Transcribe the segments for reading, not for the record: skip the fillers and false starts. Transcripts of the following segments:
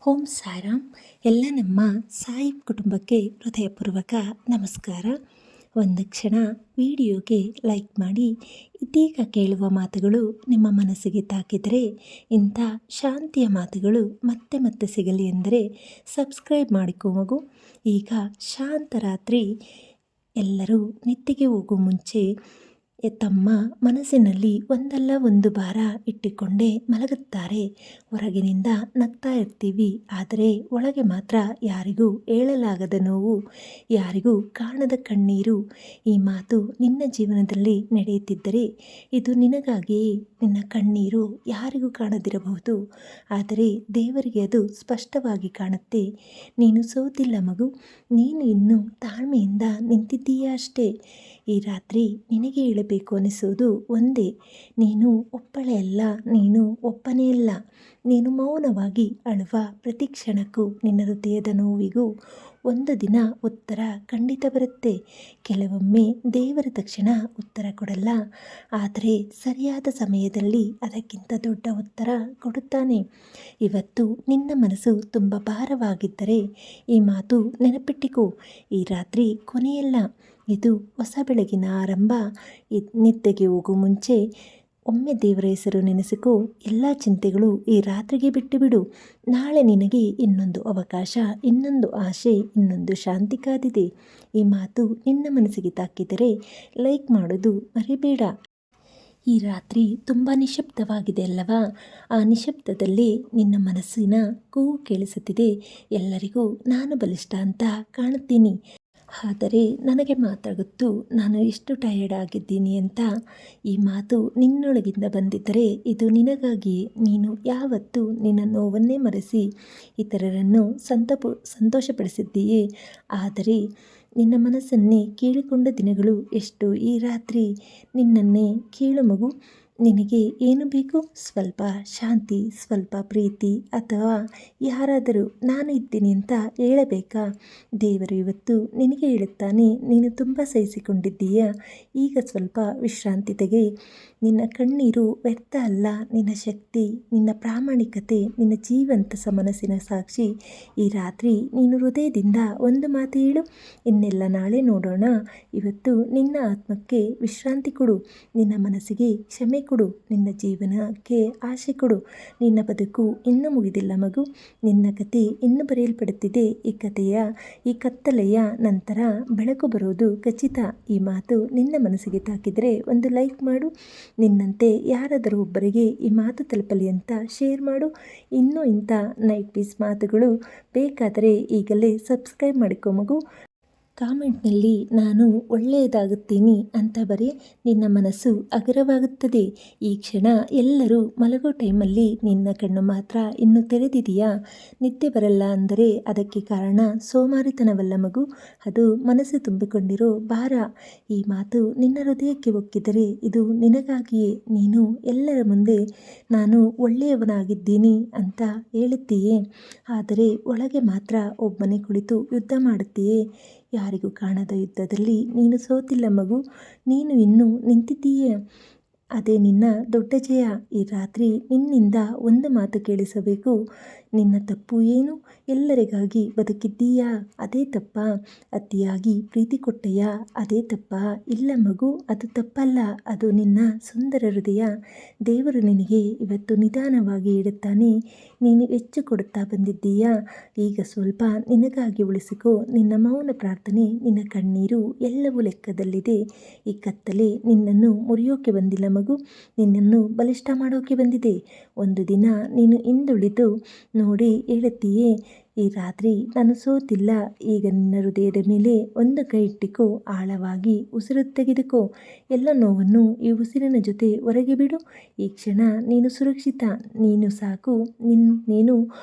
ಓಂ ಸಾಯಿರಾಮ್. ಎಲ್ಲ ನಮ್ಮ ಸಾಯಿ ಕುಟುಂಬಕ್ಕೆ ಹೃದಯಪೂರ್ವಕ ನಮಸ್ಕಾರ. ಒಂದು ಕ್ಷಣ ವಿಡಿಯೋಗೆ ಲೈಕ್ ಮಾಡಿ. ಇದೀಗ ಕೇಳುವ ಮಾತುಗಳು ನಿಮ್ಮ ಮನಸ್ಸಿಗೆ ತಾಕಿದರೆ, ಇಂಥ ಶಾಂತಿಯ ಮಾತುಗಳು ಮತ್ತೆ ಮತ್ತೆ ಸಿಗಲಿ ಎಂದರೆ ಸಬ್ಸ್ಕ್ರೈಬ್ ಮಾಡಿಕೊ ಮಗು. ಈಗ ಶಾಂತ ರಾತ್ರಿ. ಎಲ್ಲರೂ ನಿದ್ದೆಗೆ ಹೋಗುವ ಮುಂಚೆ ತಮ್ಮ ಮನಸ್ಸಿನಲ್ಲಿ ಒಂದಲ್ಲ ಒಂದು ಭಾರ ಇಟ್ಟುಕೊಂಡೇ ಮಲಗುತ್ತಾರೆ. ಹೊರಗಿನಿಂದ ನಗ್ತಾ ಇರ್ತೀವಿ, ಆದರೆ ಒಳಗೆ ಮಾತ್ರ ಯಾರಿಗೂ ಹೇಳಲಾಗದ ನೋವು, ಯಾರಿಗೂ ಕಾಣದ ಕಣ್ಣೀರು. ಈ ಮಾತು ನಿನ್ನ ಜೀವನದಲ್ಲಿ ನಡೆಯುತ್ತಿದ್ದರೆ ಇದು ನಿನಗಾಗಿಯೇ. ನಿನ್ನ ಕಣ್ಣೀರು ಯಾರಿಗೂ ಕಾಣದಿರಬಹುದು, ಆದರೆ ದೇವರಿಗೆ ಅದು ಸ್ಪಷ್ಟವಾಗಿ ಕಾಣುತ್ತೆ. ನೀನು ಸೋತಿಲ್ಲ ಮಗು, ನೀನು ಇನ್ನೂ ತಾಳ್ಮೆಯಿಂದ ನಿಂತಿದ್ದೀಯ ಅಷ್ಟೇ. ಈ ರಾತ್ರಿ ನಿನಗೆ ಹೇಳಬೇಕು ಅನಿಸುವುದು ಒಂದೇ, ನೀನು ಒಬ್ಬಳೇ ಅಲ್ಲ, ನೀನು ಒಬ್ಬನೇ ಅಲ್ಲ. ನೀನು ಮೌನವಾಗಿ ಅಳುವ ಪ್ರತಿ ಕ್ಷಣಕ್ಕೂ ನಿನ್ನ ಹೃದಯದ ನೋವಿಗೂ ಒಂದು ದಿನ ಉತ್ತರ ಖಂಡಿತ ಬರುತ್ತೆ. ಕೆಲವೊಮ್ಮೆ ದೇವರ ತಕ್ಷಣ ಉತ್ತರ ಕೊಡಲ್ಲ, ಆದರೆ ಸರಿಯಾದ ಸಮಯದಲ್ಲಿ ಅದಕ್ಕಿಂತ ದೊಡ್ಡ ಉತ್ತರ ಕೊಡುತ್ತಾನೆ. ಇವತ್ತು ನಿನ್ನ ಮನಸ್ಸು ತುಂಬ ಭಾರವಾಗಿದ್ದರೆ ಈ ಮಾತು ನೆನಪಿಟ್ಟಿಕೋ, ಈ ರಾತ್ರಿ ಕೊನೆಯಲ್ಲ, ಇದು ಹೊಸ ಬೆಳಗಿನ ಆರಂಭ. ನಿದ್ದೆಗೆ ಹೋಗೋ ಮುಂಚೆ ಒಮ್ಮೆ ದೇವರ ಹೆಸರು ನೆನೆಸಿಕೋ. ಎಲ್ಲ ಚಿಂತೆಗಳು ಈ ರಾತ್ರಿಗೆ ಬಿಟ್ಟು ಬಿಡು. ನಾಳೆ ನಿನಗೆ ಇನ್ನೊಂದು ಅವಕಾಶ, ಇನ್ನೊಂದು ಆಶೆ, ಇನ್ನೊಂದು ಶಾಂತಿ ಕಾದಿದೆ. ಈ ಮಾತು ನಿನ್ನ ಮನಸ್ಸಿಗೆ ತಾಕಿದರೆ ಲೈಕ್ ಮಾಡೋದು ಮರಿಬೇಡ. ಈ ರಾತ್ರಿ ತುಂಬ ನಿಶಬ್ದವಾಗಿದೆ ಅಲ್ಲವಾ? ಆ ನಿಶಬ್ದದಲ್ಲಿ ನಿನ್ನ ಮನಸ್ಸಿನ ಕೂಗು ಕೇಳಿಸುತ್ತಿದೆ. ಎಲ್ಲರಿಗೂ ನಾನು ಬಲಿಷ್ಠ ಅಂತ ಕಾಣುತ್ತೀನಿ, ಆದರೆ ನನಗೆ ಮಾತ್ರ ಗೊತ್ತು ನಾನು ಎಷ್ಟು ಟಯರ್ಡ್ ಆಗಿದ್ದೀನಿ ಅಂತ. ಈ ಮಾತು ನಿನ್ನೊಳಗಿಂದ ಬಂದಿದ್ದರೆ ಇದು ನಿನಗಾಗಿ. ನೀನು ಯಾವತ್ತೂ ನಿನ್ನ ನೋವನ್ನೇ ಮರೆಸಿ ಇತರರನ್ನು ಸಂತೋಷಪಡಿಸಿದ್ದೀಯೇ, ಆದರೆ ನಿನ್ನ ಮನಸ್ಸನ್ನೇ ಕೇಳಿಕೊಂಡ ದಿನಗಳು ಎಷ್ಟು. ಈ ರಾತ್ರಿ ನಿನ್ನನ್ನೇ ಕೇಳು ಮಗು. ನಿನಗೆ ಏನು ಬೇಕು? ಸ್ವಲ್ಪ ಶಾಂತಿ, ಸ್ವಲ್ಪ ಪ್ರೀತಿ, ಅಥವಾ ಯಾರಾದರೂ ನಾನು ಇದ್ದೀನಿ ಅಂತ ಹೇಳಬೇಕಾ? ದೇವರು ಇವತ್ತು ನಿನಗೆ ಹೇಳುತ್ತಾನೆ, ನೀನು ತುಂಬ ಸಹಿಸಿಕೊಂಡಿದ್ದೀಯ, ಈಗ ಸ್ವಲ್ಪ ವಿಶ್ರಾಂತಿ ತೆಗೆ. ನಿನ್ನ ಕಣ್ಣೀರು ವ್ಯರ್ಥ ಅಲ್ಲ, ನಿನ್ನ ಶಕ್ತಿ, ನಿನ್ನ ಪ್ರಾಮಾಣಿಕತೆ, ನಿನ್ನ ಜೀವಂತ ಮನಸ್ಸಿನ ಸಾಕ್ಷಿ. ಈ ರಾತ್ರಿ ನೀನು ಹೃದಯದಿಂದ ಒಂದು ಮಾತು ಹೇಳು, ಇನ್ನೆಲ್ಲ ನಾಳೆ ನೋಡೋಣ. ಇವತ್ತು ನಿನ್ನ ಆತ್ಮಕ್ಕೆ ವಿಶ್ರಾಂತಿ ಕೊಡು, ನಿನ್ನ ಮನಸ್ಸಿಗೆ ಕ್ಷಮೆ ಕೊಡು, ನಿನ್ನ ಜೀವನಕ್ಕೆ ಆಶೆ ಕೊಡು. ನಿನ್ನ ಬದುಕು ಇನ್ನೂ ಮುಗಿದಿಲ್ಲ ಮಗು, ನಿನ್ನ ಕತೆ ಇನ್ನೂ ಬರೆಯಲ್ಪಡುತ್ತಿದೆ. ಈ ಕತ್ತಲೆಯ ನಂತರ ಬೆಳಕು ಬರೋದು ಖಚಿತ. ಈ ಮಾತು ನಿನ್ನ ಮನಸ್ಸಿಗೆ ತಾಕಿದರೆ ಒಂದು ಲೈಕ್ ಮಾಡು. ನಿನ್ನಂತೆ ಯಾರಾದರೂ ಒಬ್ಬರಿಗೆ ಈ ಮಾತು ತಲುಪಲಿ ಅಂತ ಶೇರ್ ಮಾಡು. ಇನ್ನೂ ಇಂಥ ನೈಟ್ ಪೀಸ್ ಮಾತುಗಳು ಬೇಕಾದರೆ ಈಗಲೇ ಸಬ್ಸ್ಕ್ರೈಬ್ ಮಾಡಿಕೊ ಮಗು. ಕಾಮೆಂಟ್ನಲ್ಲಿ ನಾನು ಒಳ್ಳೆಯದಾಗುತ್ತೀನಿ ಅಂತ ಬರೀ, ನಿನ್ನ ಮನಸ್ಸು ಹಗುರವಾಗುತ್ತದೆ. ಈ ಕ್ಷಣ ಎಲ್ಲರೂ ಮಲಗೋ ಟೈಮಲ್ಲಿ ನಿನ್ನ ಕಣ್ಣು ಮಾತ್ರ ಇನ್ನೂ ತೆರೆದಿದೆಯಾ? ನಿದ್ದೆ ಬರಲ್ಲ ಅಂದರೆ ಅದಕ್ಕೆ ಕಾರಣ ಸೋಮಾರಿತನವಲ್ಲ ಮಗು, ಅದು ಮನಸ್ಸು ತುಂಬಿಕೊಂಡಿರೋ ಭಾರ. ಈ ಮಾತು ನಿನ್ನ ಹೃದಯಕ್ಕೆ ಒಕ್ಕಿದರೆ ಇದು ನಿನಗಾಗಿಯೇ. ನೀನು ಎಲ್ಲರ ಮುಂದೆ ನಾನು ಒಳ್ಳೆಯವನಾಗಿದ್ದೀನಿ ಅಂತ ಹೇಳುತ್ತೀಯೇ, ಆದರೆ ಒಳಗೆ ಮಾತ್ರ ಒಬ್ಬನೇ ಕುಳಿತು ಯುದ್ಧ ಮಾಡುತ್ತೀಯೇ. ಯಾರಿಗೂ ಕಾಣದ ಯುದ್ಧದಲ್ಲಿ ನೀನು ಸೋತಿಲ್ಲ ಮಗು, ನೀನು ಇನ್ನೂ ನಿಂತಿದ್ದೀಯ. ಅದೇ ನಿನ್ನ ದೊಡ್ಡ ಜಯ. ಈ ರಾತ್ರಿ ನಿನ್ನಿಂದ ಒಂದು ಮಾತು ಕೇಳಿಸಬೇಕು. ನಿನ್ನ ತಪ್ಪು ಏನು? ಎಲ್ಲರಿಗಾಗಿ ಬದುಕಿದ್ದೀಯಾ? ಅದೇ ತಪ್ಪ? ಅತಿಯಾಗಿ ಪ್ರೀತಿ ಕೊಟ್ಟೆಯಾ? ಅದೇ ತಪ್ಪ? ಇಲ್ಲ ಮಗು, ಅದು ತಪ್ಪಲ್ಲ, ಅದು ನಿನ್ನ ಸುಂದರ ಹೃದಯ. ದೇವರು ನಿನಗೆ ಇವತ್ತು ನಿಧಾನವಾಗಿ ಇಡುತ್ತಾನೆ. ನೀನು ಹೆಚ್ಚು ಕೊಡುತ್ತಾ ಬಂದಿದ್ದೀಯಾ? ಈಗ ಸ್ವಲ್ಪ ನಿನಗಾಗಿ ಉಳಿಸಿಕೋ. ನಿನ್ನ ಮೌನ ಪ್ರಾರ್ಥನೆ, ನಿನ್ನ ಕಣ್ಣೀರು ಎಲ್ಲವೂ ಲೆಕ್ಕದಲ್ಲಿದೆ. ಈ ಕತ್ತಲೆ ನಿನ್ನನ್ನು ಮುರಿಯೋಕೆ ಬಂದಿಲ್ಲ ಮಗು, ನಿನ್ನನ್ನು ಬಲಿಷ್ಠ ಮಾಡೋಕೆ ಬಂದಿದೆ. ಒಂದು ದಿನ ನೀನು ಹಿಂದುಳಿದು ನೋಡಿ ಹೇಳುತ್ತೀಯೇ, ಈ ರಾತ್ರಿ ನಾನು ಸೋತಿಲ್ಲ. ಈಗ ನಿನ್ನ ಹೃದಯದ ಮೇಲೆ ಒಂದು ಕೈ ಇಟ್ಟಿಕೋ, ಆಳವಾಗಿ ಉಸಿರು ತೆಗೆದುಕೋ. ಎಲ್ಲ ನೋವನ್ನು ಈ ಉಸಿರಿನ ಜೊತೆ ಹೊರಗೆ ಬಿಡು. ಈ ಕ್ಷಣ ನೀನು ಸುರಕ್ಷಿತ, ನೀನು ಸಾಕು, ನೀನು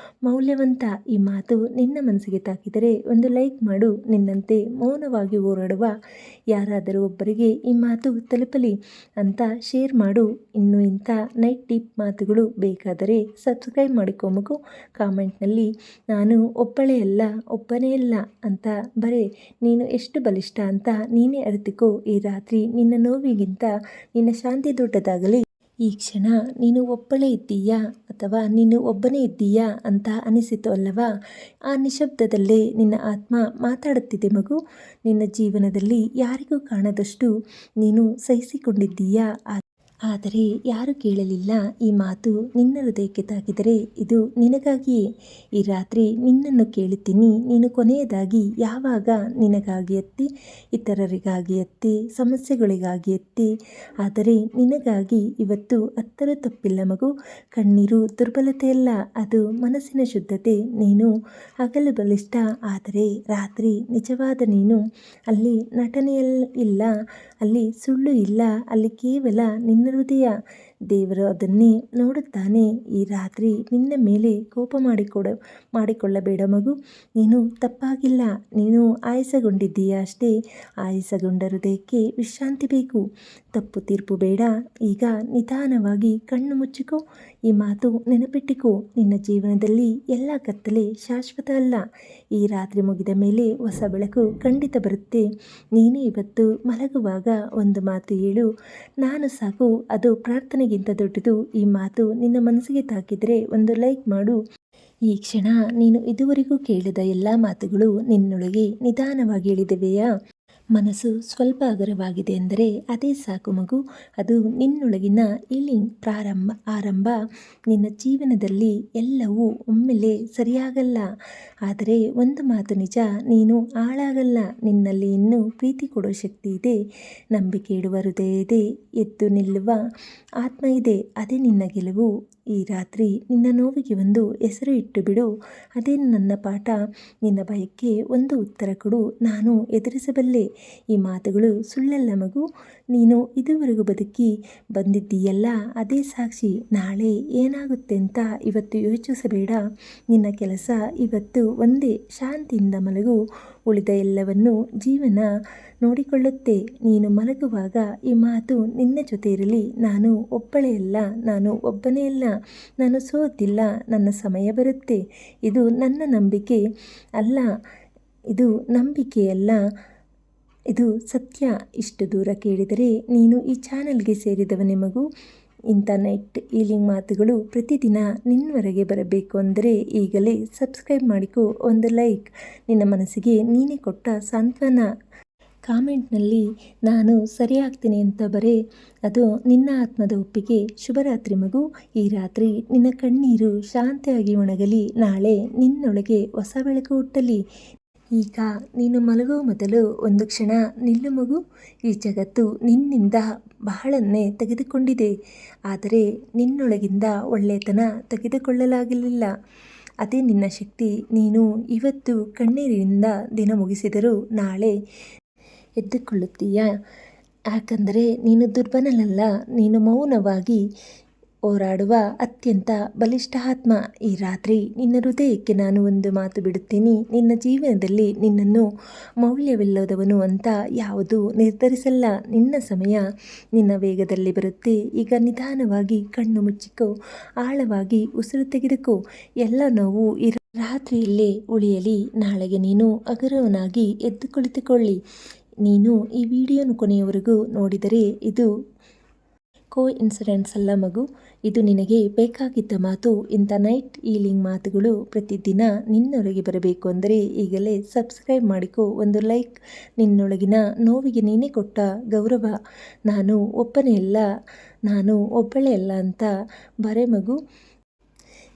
ಮೌಲ್ಯವಂತ. ಈ ಮಾತು ನಿನ್ನ ಮನಸ್ಸಿಗೆ ತಾಕಿದರೆ ಒಂದು ಲೈಕ್ ಮಾಡು. ನಿನ್ನಂತೆ ಮೌನವಾಗಿ ಹೋರಾಡುವ ಯಾರಾದರೂ ಒಬ್ಬರಿಗೆ ಈ ಮಾತು ತಲುಪಲಿ ಅಂತ ಶೇರ್ ಮಾಡು. ಇನ್ನು ಇಂಥ ನೈಟ್ ಟಿಪ್ ಮಾತುಗಳು ಬೇಕಾದರೆ ಸಬ್ಸ್ಕ್ರೈಬ್ ಮಾಡಿಕೊ ಮಗು. ಕಾಮೆಂಟ್ನಲ್ಲಿ ನಾನು ಒಬ್ಬಳೇ ಅಲ್ಲ, ಒಬ್ಬನೇ ಅಲ್ಲ ಅಂತ ಬರೆ. ನೀನು ಎಷ್ಟು ಬಲಿಷ್ಠ ಅಂತ ನೀನೇ ಅರಿತುಕೋ. ಈ ರಾತ್ರಿ ನಿನ್ನ ನೋವಿಗಿಂತ ನಿನ್ನ ಶಾಂತಿ ದೊಡ್ಡದಾಗಲಿ. ಈ ಕ್ಷಣ ನೀನು ಒಬ್ಬಳೇ ಇದ್ದೀಯಾ ಅಥವಾ ನೀನು ಒಬ್ಬನೇ ಇದ್ದೀಯಾ ಅಂತ ಅನಿಸಿತು ಅಲ್ಲವಾ? ಆ ನಿಶಬ್ದದಲ್ಲೇ ನಿನ್ನ ಆತ್ಮ ಮಾತಾಡುತ್ತಿದೆ ಮಗು. ನಿನ್ನ ಜೀವನದಲ್ಲಿ ಯಾರಿಗೂ ಕಾಣದಷ್ಟು ನೀನು ಸಹಿಸಿಕೊಂಡಿದ್ದೀಯಾ. ಆದರೆ ಯಾರು ಕೇಳಲಿಲ್ಲ. ಈ ಮಾತು ನಿನ್ನ ಹೃದಯಕ್ಕೆ ತಾಕಿದರೆ ಇದು ನಿನಗಾಗಿಯೇ. ಈ ರಾತ್ರಿ ನಿನ್ನನ್ನು ಕೇಳುತ್ತೀನಿ. ನೀನು ಕೊನೆಯದಾಗಿ ಯಾವಾಗ ನಿನಗಾಗಿ ಅತ್ತಿ, ಇತರರಿಗಾಗಿ ಅತ್ತಿ, ಸಮಸ್ಯೆಗಳಿಗಾಗಿ ಅತ್ತಿ, ಆದರೆ ನಿನಗಾಗಿ ಇವತ್ತು ಅತ್ತರೂ ತಪ್ಪಿಲ್ಲ ಮಗು. ಕಣ್ಣೀರು ದುರ್ಬಲತೆಯಲ್ಲ, ಅದು ಮನಸ್ಸಿನ ಶುದ್ಧತೆ. ನೀನು ಹಗಲು ಬಲಿಷ್ಠ, ಆದರೆ ರಾತ್ರಿ ನಿಜವಾದ ನೀನು. ಅಲ್ಲಿ ನಟನೆಯಿಲ್ಲ, ಅಲ್ಲಿ ಸುಳ್ಳು ಇಲ್ಲ, ಅಲ್ಲಿ ಕೇವಲ ನಿನ್ನ ಹೃದಯ. ದೇವರು ಅದನ್ನೇ ನೋಡುತ್ತಾನೆ. ಈ ರಾತ್ರಿ ನಿನ್ನ ಮೇಲೆ ಕೋಪ ಮಾಡಿಕೊಳ್ಳಬೇಡ ಮಗು. ನೀನು ತಪ್ಪಾಗಿಲ್ಲ, ನೀನು ಆಯಾಸಗೊಂಡಿದ್ದೀಯ ಅಷ್ಟೇ. ಆಯಾಸಗೊಂಡ ಹೃದಯಕ್ಕೆ ವಿಶ್ರಾಂತಿ ಬೇಕು. ತಪ್ಪು ತೀರ್ಪು ಬೇಡ. ಈಗ ನಿಧಾನವಾಗಿ ಕಣ್ಣು ಮುಚ್ಚಿಕೋ. ಈ ಮಾತು ನೆನಪಿಟ್ಟಿಕೋ. ನಿನ್ನ ಜೀವನದಲ್ಲಿ ಎಲ್ಲ ಕತ್ತಲೆ ಶಾಶ್ವತ ಅಲ್ಲ. ಈ ರಾತ್ರಿ ಮುಗಿದ ಮೇಲೆ ಹೊಸ ಬೆಳಕು ಖಂಡಿತ ಬರುತ್ತೆ. ನೀನು ಇವತ್ತು ಮಲಗುವಾಗ ಒಂದು ಮಾತು ಹೇಳು, ನಾನು ಸಾಕು. ಅದು ಪ್ರಾರ್ಥನೆಗಿಂತ ದೊಡ್ಡದು. ಈ ಮಾತು ನಿನ್ನ ಮನಸ್ಸಿಗೆ ತಾಕಿದರೆ ಒಂದು ಲೈಕ್ ಮಾಡು. ಈ ಕ್ಷಣ ನೀನು ಇದುವರೆಗೂ ಕೇಳಿದ ಎಲ್ಲ ಮಾತುಗಳು ನಿನ್ನೊಳಗೆ ನಿಧಾನವಾಗಿ ಇಳಿದಿವೆಯಾ? ಮನಸ್ಸು ಸ್ವಲ್ಪ ಹಗುರವಾಗಿದೆ ಎಂದರೆ ಅದೇ ಸಾಕು ಮಗು. ಅದು ನಿನ್ನೊಳಗಿನ ಆರಂಭ. ನಿನ್ನ ಜೀವನದಲ್ಲಿ ಎಲ್ಲವೂ ಒಮ್ಮೆಲೆ ಸರಿಯಾಗಲ್ಲ. ಆದರೆ ಒಂದು ಮಾತು ನಿಜ, ನೀನು ಹಾಳಾಗಲ್ಲ. ನಿನ್ನಲ್ಲಿ ಇನ್ನೂ ಪ್ರೀತಿ ಕೊಡೋ ಶಕ್ತಿ ಇದೆ, ನಂಬಿಕೆ ಇಡುವ ಹೃದಯ ಇದೆ, ಎದ್ದು ನಿಲ್ಲುವ ಆತ್ಮ ಇದೆ. ಅದೇ ನಿನ್ನ ಗೆಲುವು. ಈ ರಾತ್ರಿ ನಿನ್ನ ನೋವಿಗೆ ಒಂದು ಹೆಸರು ಇಟ್ಟು ಬಿಡು. ಅದೇ ನನ್ನ ಪಾಠ. ನಿನ್ನ ಭಯಕ್ಕೆ ಒಂದು ಉತ್ತರ ಕೊಡು. ನಾನು ಎದುರಿಸಬಲ್ಲೆ. ಈ ಮಾತುಗಳು ಸುಳ್ಳಲ್ಲ ಮಗು. ನೀನು ಇದುವರೆಗೂ ಬದುಕಿ ಬಂದಿದ್ದೀಯಲ್ಲ, ಅದೇ ಸಾಕ್ಷಿ. ನಾಳೆ ಏನಾಗುತ್ತೆ ಅಂತ ಇವತ್ತು ಯೋಚಿಸಬೇಡ. ನಿನ್ನ ಕೆಲಸ ಇವತ್ತು ಒಂದೇ, ಶಾಂತಿಯಿಂದ ಮಲಗು. ಉಳಿದ ಎಲ್ಲವನ್ನು ಜೀವನ ನೋಡಿಕೊಳ್ಳುತ್ತೆ. ನೀನು ಮಲಗುವಾಗ ಈ ಮಾತು ನಿನ್ನ ಜೊತೆ ಇರಲಿ. ನಾನು ಒಬ್ಬಳೇ ಅಲ್ಲ, ನಾನು ಒಬ್ಬನೇ ಅಲ್ಲ, ನಾನು ಸೋತಿಲ್ಲ, ನನ್ನ ಸಮಯ ಬರುತ್ತೆ. ಇದು ನನ್ನ ನಂಬಿಕೆ ಅಲ್ಲ, ಇದು ನಂಬಿಕೆಯಲ್ಲ, ಇದು ಸತ್ಯ. ಇಷ್ಟು ದೂರ ಕೇಳಿದರೆ ನೀನು ಈ ಚಾನಲ್ಗೆ ಸೇರಿದವನೇ ಮಗು. ಇಂಥ ನೈಟ್ ಹೀಲಿಂಗ್ ಮಾತುಗಳು ಪ್ರತಿದಿನ ನಿನ್ನವರೆಗೆ ಬರಬೇಕು ಅಂದರೆ ಈಗಲೇ ಸಬ್ಸ್ಕ್ರೈಬ್ ಮಾಡಿಕೊ. ಒಂದು ಲೈಕ್ ನಿನ್ನ ಮನಸ್ಸಿಗೆ ನೀನೇ ಕೊಟ್ಟ ಸಾಂತ್ವನ. ಕಾಮೆಂಟ್ನಲ್ಲಿ ನಾನು ಸರಿಯಾಗ್ತೀನಿ ಅಂತ ಬರೆ. ಅದು ನಿನ್ನ ಆತ್ಮದ ಒಪ್ಪಿಗೆ. ಶುಭರಾತ್ರಿ ಮಗು. ಈ ರಾತ್ರಿ ನಿನ್ನ ಕಣ್ಣೀರು ಶಾಂತಿಯಾಗಿ ಒಣಗಲಿ. ನಾಳೆ ನಿನ್ನೊಳಗೆ ಹೊಸ ಬೆಳಕು ಹುಟ್ಟಲಿ. ಈಗ ನೀನು ಮಲಗುವ ಮೊದಲು ಒಂದು ಕ್ಷಣ ನಿಲ್ಲು ಮಗು. ಈ ಜಗತ್ತು ನಿನ್ನಿಂದ ಬಹಳನ್ನೇ ತೆಗೆದುಕೊಂಡಿದೆ, ಆದರೆ ನಿನ್ನೊಳಗಿಂದ ಒಳ್ಳೆಯತನ ತೆಗೆದುಕೊಳ್ಳಲಾಗಲಿಲ್ಲ. ಅದೇ ನಿನ್ನ ಶಕ್ತಿ. ನೀನು ಇವತ್ತು ಕಣ್ಣೀರಿನಿಂದ ದಿನ ಮುಗಿಸಿದರೂ ನಾಳೆ ಎದ್ದುಕೊಳ್ಳುತ್ತೀಯ. ಯಾಕಂದರೆ ನೀನು ದುರ್ಬಲನಲ್ಲ, ನೀನು ಮೌನವಾಗಿ ಹೋರಾಡುವ ಅತ್ಯಂತ ಬಲಿಷ್ಠ ಆತ್ಮ. ಈ ರಾತ್ರಿ ನಿನ್ನ ಹೃದಯಕ್ಕೆ ನಾನು ಒಂದು ಮಾತು ಬಿಡುತ್ತೀನಿ. ನಿನ್ನ ಜೀವನದಲ್ಲಿ ನಿನ್ನನ್ನು ಮೌಲ್ಯವಿಲ್ಲದವನು ಅಂತ ಯಾವುದು ನಿರ್ಧರಿಸಲ್ಲ. ನಿನ್ನ ಸಮಯ ನಿನ್ನ ವೇಗದಲ್ಲಿ ಬರುತ್ತೆ. ಈಗ ನಿಧಾನವಾಗಿ ಕಣ್ಣು ಮುಚ್ಚಿಕೋ, ಆಳವಾಗಿ ಉಸಿರು ತೆಗೆದುಕೋ. ಎಲ್ಲ ನೋವು ಈ ರಾತ್ರಿಯಲ್ಲೇ ಉಳಿಯಲಿ. ನಾಳೆಗೆ ನೀನು ಹಗುರವನಾಗಿ ಎದ್ದು ಕುಳಿತುಕೊಳ್ಳಿ. ನೀನು ಈ ವಿಡಿಯೋನ ಕೊನೆಯವರೆಗೂ ನೋಡಿದರೆ ಇದು ಇನ್ಸಿಡೆಂಟ್ಸ್ ಅಲ್ಲ ಮಗು. ಇದು ನಿನಗೆ ಬೇಕಾಗಿದ್ದ ಮಾತು. ಇಂಥ ನೈಟ್ ಹೀಲಿಂಗ್ ಮಾತುಗಳು ಪ್ರತಿದಿನ ನಿನ್ನೊಳಗೆ ಬರಬೇಕು ಅಂದರೆ ಈಗಲೇ ಸಬ್ಸ್ಕ್ರೈಬ್ ಮಾಡಿಕೊ. ಒಂದು ಲೈಕ್ ನಿನ್ನೊಳಗಿನ ನೋವಿಗೆ ನೀನೇ ಕೊಟ್ಟ ಗೌರವ. ನಾನು ಒಬ್ಬನೇ ಅಲ್ಲ, ನಾನು ಒಬ್ಬಳೇ ಅಲ್ಲ ಅಂತ ಬರೆ ಮಗು.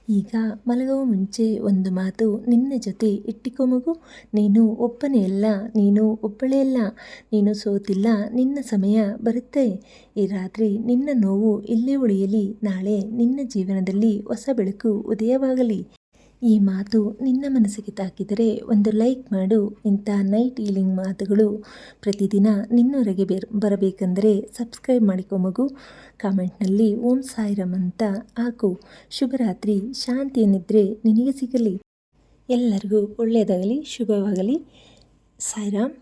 ಈಗ ಮಲಗುವ ಮುಂಚೆ ಒಂದು ಮಾತು ನಿನ್ನ ಜೊತೆ ಇಟ್ಟಿಕೊ ಮಗು. ನೀನು ಒಬ್ಬನೇ ಅಲ್ಲ, ನೀನು ಒಬ್ಬಳೇ ಅಲ್ಲ, ನೀನು ಸೋತಿಲ್ಲ. ನಿನ್ನ ಸಮಯ ಬರುತ್ತೆ. ಈ ರಾತ್ರಿ ನಿನ್ನ ನೋವು ಇಲ್ಲೇ ಉಳಿಯಲಿ. ನಾಳೆ ನಿನ್ನ ಜೀವನದಲ್ಲಿ ಹೊಸ ಬೆಳಕು ಉದಯವಾಗಲಿ. ಈ ಮಾತು ನಿನ್ನ ಮನಸ್ಸಿಗೆ ತಾಕಿದರೆ ಒಂದು ಲೈಕ್ ಮಾಡು. ಇಂಥ ನೈಟ್ ಹೀಲಿಂಗ್ ಮಾತುಗಳು ಪ್ರತಿದಿನ ನಿನ್ನವರೆಗೆ ಬರಬೇಕೆಂದರೆ ಸಬ್ಸ್ಕ್ರೈಬ್ ಮಾಡಿಕೊ ಮಗು. ಕಾಮೆಂಟ್ನಲ್ಲಿ ಓಂ ಸಾಯಿರಾಮ್ ಅಂತ ಹಾಕು. ಶುಭರಾತ್ರಿ. ಶಾಂತಿಯ ನಿದ್ರೆ ನಿನಗೆ ಸಿಗಲಿ. ಎಲ್ಲರಿಗೂ ಒಳ್ಳೆಯದಾಗಲಿ, ಶುಭವಾಗಲಿ. ಸಾಯಿರಾಮ್.